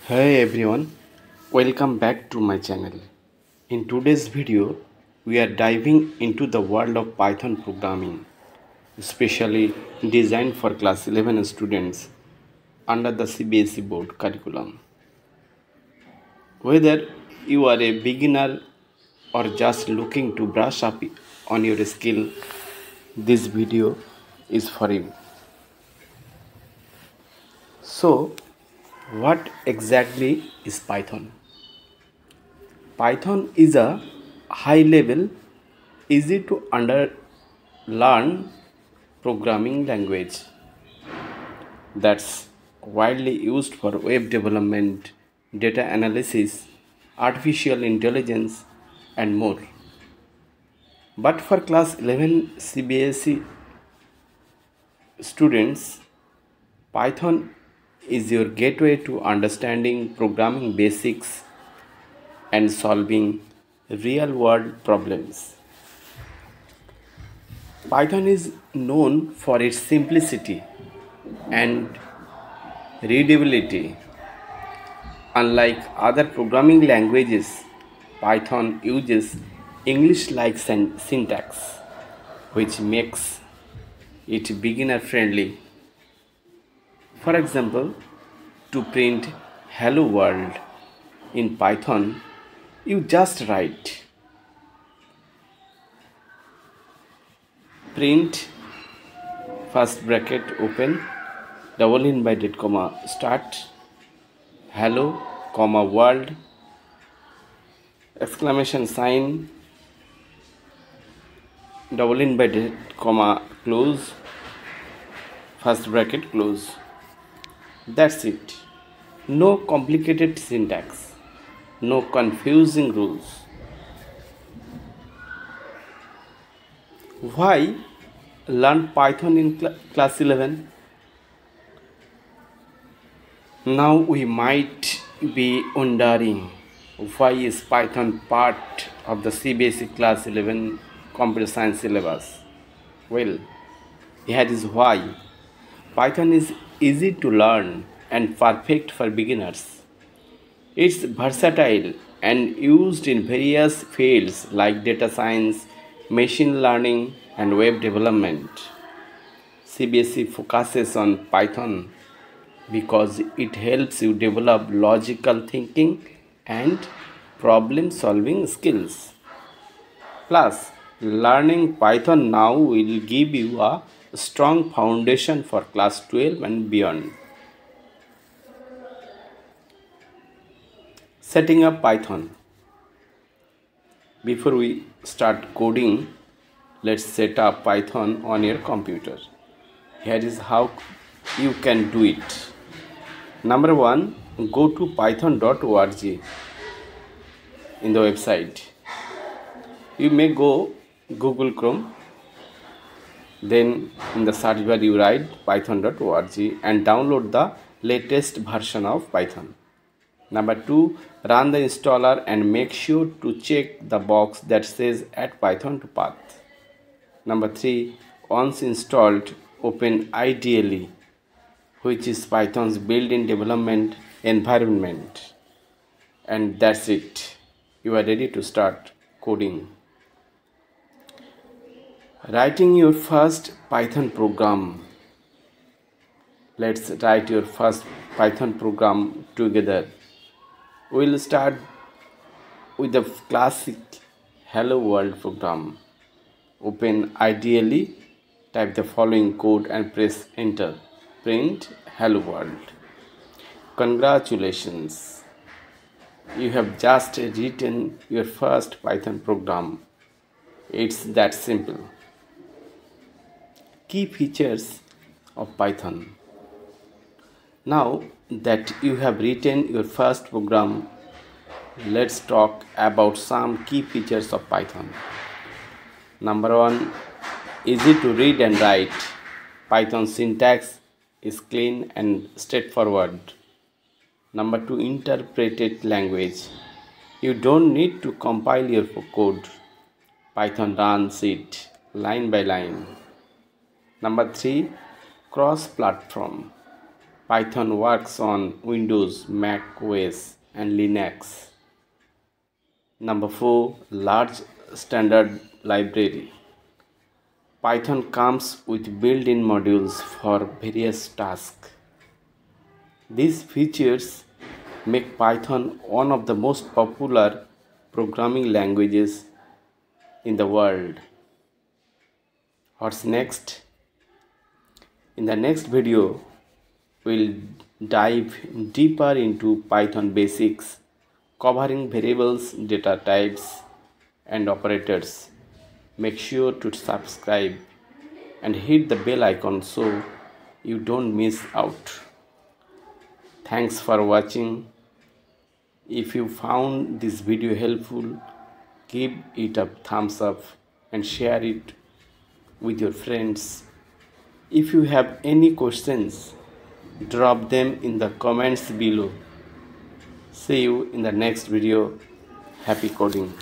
Hey everyone, welcome back to my channel. In today's video, we are diving into the world of Python programming, especially designed for class 11 students under the CBSE board curriculum. Whether you are a beginner or just looking to brush up on your skill, this video is for you. So, what exactly is Python? Python is a high level, easy to learn programming language that's widely used for web development, data analysis, artificial intelligence, and more. But for class 11 CBSE students, Python is your gateway to understanding programming basics and solving real world problems. Python is known for its simplicity and readability. Unlike other programming languages, Python uses English like syntax, which makes it beginner friendly. For example, to print hello world in Python, you just write print first bracket open double inverted comma start hello comma world exclamation sign double inverted comma close first bracket close. That's it. No complicated syntax, no confusing rules. Why learn Python in class 11? Now we might be wondering, why is Python part of the CBSE class 11 computer science syllabus? Well, here is why. Python is easy to learn and perfect for beginners. It's versatile and used in various fields like data science, machine learning, and web development. CBSE focuses on Python because it helps you develop logical thinking and problem solving skills. Plus, learning Python now will give you a strong foundation for class 12 and beyond. Setting up Python. Before we start coding, let's set up Python on your computer. Here is how you can do it. Number one, go to python.org in the website. You may go Google Chrome, then in the search bar you write python.org and download the latest version of Python. Number two, run the installer and make sure to check the box that says add Python to path. Number three, once installed, open IDLE, which is Python's built-in development environment. And that's it. You are ready to start coding. Writing your first Python program. Let's write your first Python program together. We'll start with the classic Hello World program. Open IDLE, type the following code and press enter. Print Hello World. Congratulations, you have just written your first Python program. It's that simple. Key features of Python. Now that you have written your first program, let's talk about some key features of Python. Number one, easy to read and write. Python syntax is clean and straightforward. Number two, interpreted language. You don't need to compile your code. Python runs it line by line. Number three, cross-platform. Python works on Windows, Mac OS, and Linux. Number 4. Large standard library. Python comes with built-in modules for various tasks. These features make Python one of the most popular programming languages in the world. What's next? In the next video, we'll dive deeper into Python basics, covering variables, data types, and operators. Make sure to subscribe and hit the bell icon so you don't miss out. Thanks for watching. If you found this video helpful, give it a thumbs up and share it with your friends. If you have any questions, drop them in the comments below. See you in the next video. Happy coding.